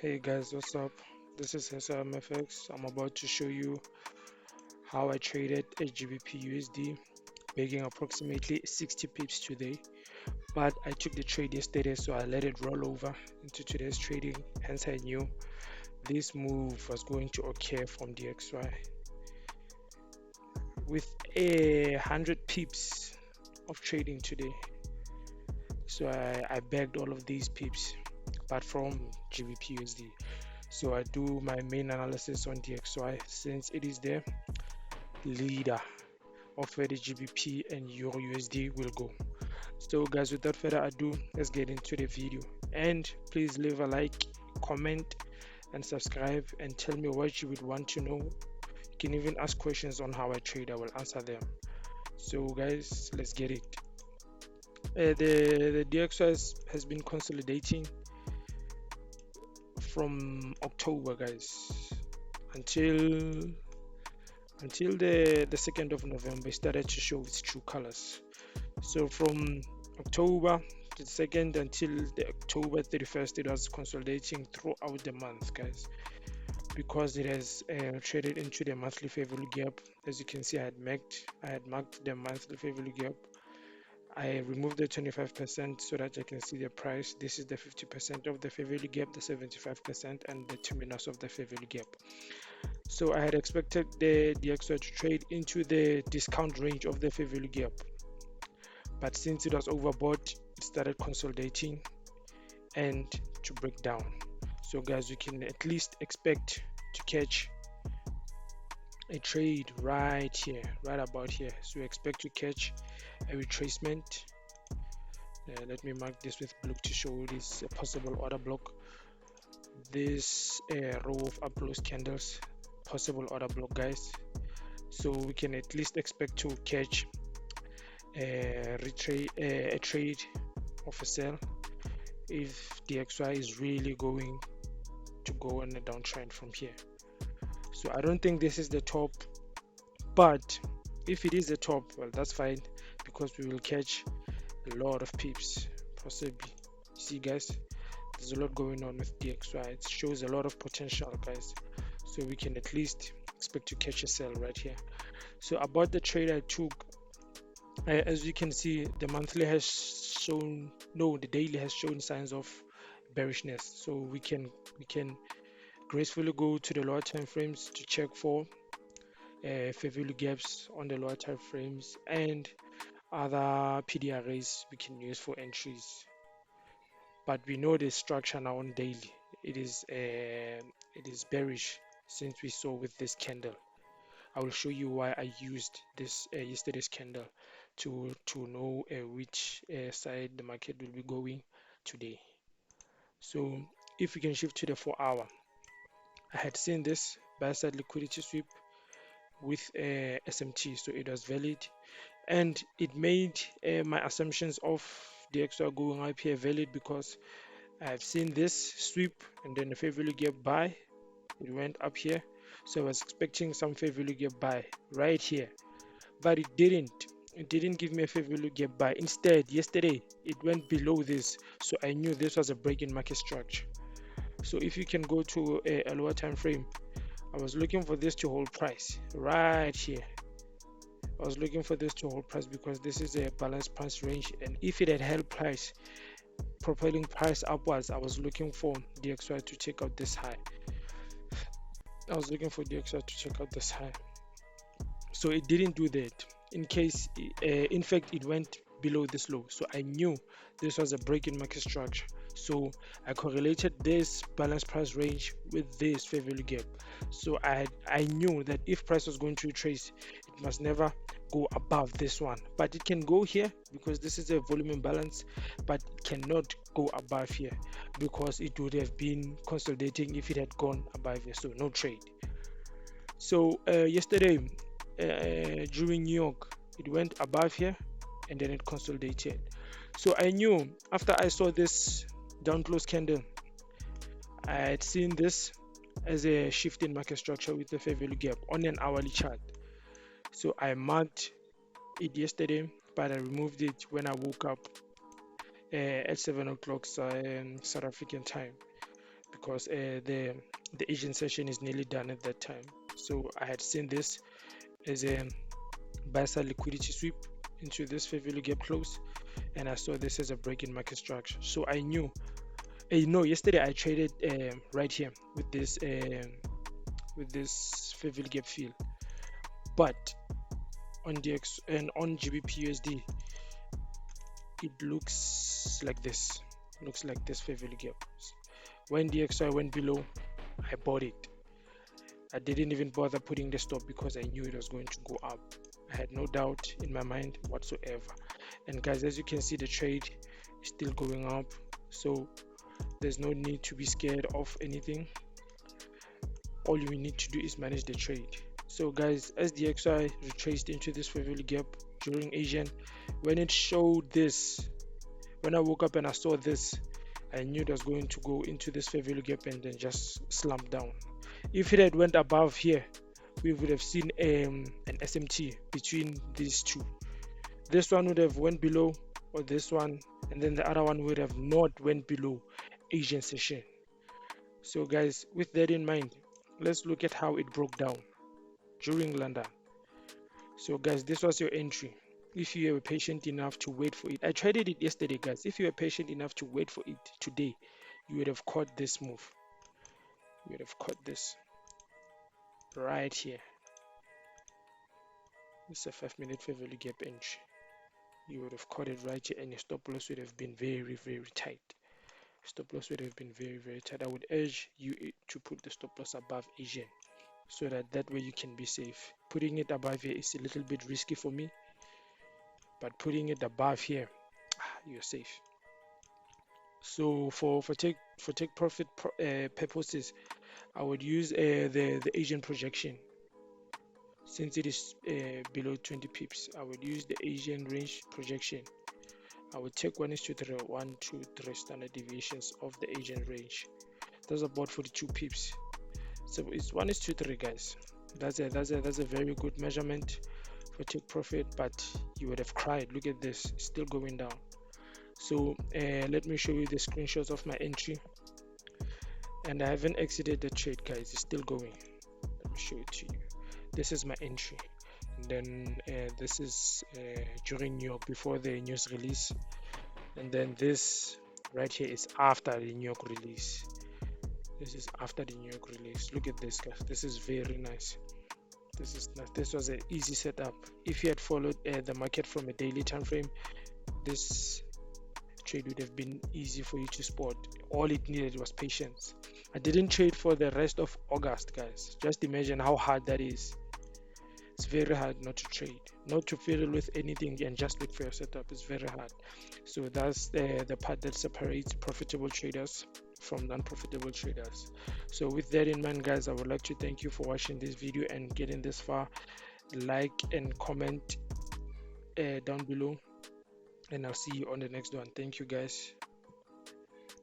Hey guys, what's up? This is SRMFX. I'm about to show you how I traded a GBPUSD, making approximately 60 pips today. But I took the trade yesterday, so I let it roll over into today's trading. Hence, I knew this move was going to occur from DXY with 100 pips of trading today. So I bagged all of these pips, but from GBPUSD. So I do my main analysis on DXY since it is the leader of where the GBP and Euro USD will go. So guys, without further ado, let's get into the video. And please leave a like, comment, and subscribe, and tell me what you would want to know. You can even ask questions on how I trade. I will answer them. So guys, let's get it. The DXY has been consolidating from October, guys, until the 2nd of November. It started to show its true colors. So from October to the 2nd until the October 31st, it was consolidating throughout the month, guys, because it has traded into the monthly fair value gap. As you can see, I had marked the monthly fair value gap. I removed the 25% so that I can see the price. This is the 50% of the fair value gap, the 75%, and the terminus of the fair value gap. So I had expected the DXY to trade into the discount range of the fair value gap, but since it was overbought, it started consolidating and to break down. So guys, you can at least expect to catch a trade right here, right about here. So expect to catch a retracement. Let me mark this with blue to show this possible order block. This row of up close candles, possible order block, guys. So we can at least expect to catch a trade of a sell if DXY is really going to go on a downtrend from here. So I don't think this is the top, but if it is the top, well, that's fine because we will catch a lot of pips possibly. See guys, there's a lot going on with DXY. It shows a lot of potential, guys, so we can at least expect to catch a sell right here. So about the trade I took, as you can see, the monthly has shown, no, the daily has shown signs of bearishness. So we can gracefully go to the lower time frames to check for fair value gaps on the lower time frames and other PDRAs we can use for entries. But we know the structure now on daily. It is bearish since we saw with this candle. I will show you why I used this yesterday's candle to know which side the market will be going today. So if we can shift to the 4 hour, I had seen this buy side liquidity sweep with SMT, so it was valid and it made my assumptions of the XR going up here valid because I've seen this sweep and then the fair value gap buy. It went up here, so I was expecting some fair value gap buy right here, but it didn't give me a fair value gap buy. Instead, yesterday it went below this, so I knew this was a break in market structure. So if you can go to a lower time frame, I was looking for this to hold price right here. I was looking for this to hold price because this is a balanced price range, and if it had held price, propelling price upwards, I was looking for DXY to check out this high. I was looking for DXY to check out this high. So it didn't do that. In fact, it went below this low. So I knew this was a break in market structure. So I correlated this balance price range with this fair value gap. So I knew that if price was going to retrace, it must never go above this one. But it can go here because this is a volume imbalance, but it cannot go above here because it would have been consolidating if it had gone above here. So no trade. So yesterday during New York, it went above here and then it consolidated. So I knew after I saw this down close candle, I had seen this as a shift in market structure with the fair value gap on an hourly chart. So I marked it yesterday, but I removed it when I woke up at 7 o'clock South African time. because the Asian session is nearly done at that time. So I had seen this as a buy side liquidity sweep into this fair value gap close, and I saw this as a break in market structure. So I knew, yesterday I traded right here with this fair value gap fill, but on DX and on GBPUSD it looks like this fair value gap. When DXY went below, I bought it. I didn't even bother putting the stop because I knew it was going to go up. I had no doubt in my mind whatsoever. And guys, as you can see, the trade is still going up, so there's no need to be scared of anything. All you need to do is manage the trade. So guys, as the DXY retraced into this fair value gap during Asian, when it showed this, when I woke up and I saw this, I knew it was going to go into this fair value gap and then just slump down. If it had went above here, we would have seen an SMT between these two. This one would have went below, or this one, and then the other one would have not went below Asian session. So guys, with that in mind, let's look at how it broke down during London. So guys, this was your entry. If you were patient enough to wait for it, I traded it yesterday, guys. If you were patient enough to wait for it today, you would have caught this move. You would have caught this right here. It's a 5-minute fair value gap entry. You would have caught it right here, and your stop loss would have been very, very tight. Stop loss would have been very, very tight. I would urge you to put the stop loss above Asian, so that way you can be safe. Putting it above here is a little bit risky for me, but putting it above here, you're safe. So for take profit purposes, I would use the Asian projection. Since it is below 20 pips, I would use the Asian range projection. I would take 1 2 3 standard deviations of the Asian range. That's about 42 pips. So it's 1 2 3, guys. That's a very good measurement for take profit, but you would have cried. Look at this, it's still going down. So let me show you the screenshots of my entry, and I haven't exited the trade, guys. It's still going. Let me show it to you. This is my entry, and then this is during New York, before the news release, and then this right here is after the New York release. This is after the New York release. Look at this, guys. This is very nice. This was an easy setup. If you had followed the market from a daily time frame, this trade would have been easy for you to spot. All it needed was patience. I didn't trade for the rest of August, guys. Just imagine how hard that is. It's very hard not to trade, not to fiddle with anything and just look for your setup. It's very hard. So that's the part that separates profitable traders from non-profitable traders. So with that in mind, guys, I would like to thank you for watching this video and getting this far. Like and comment down below, and I'll see you on the next one. Thank you, guys.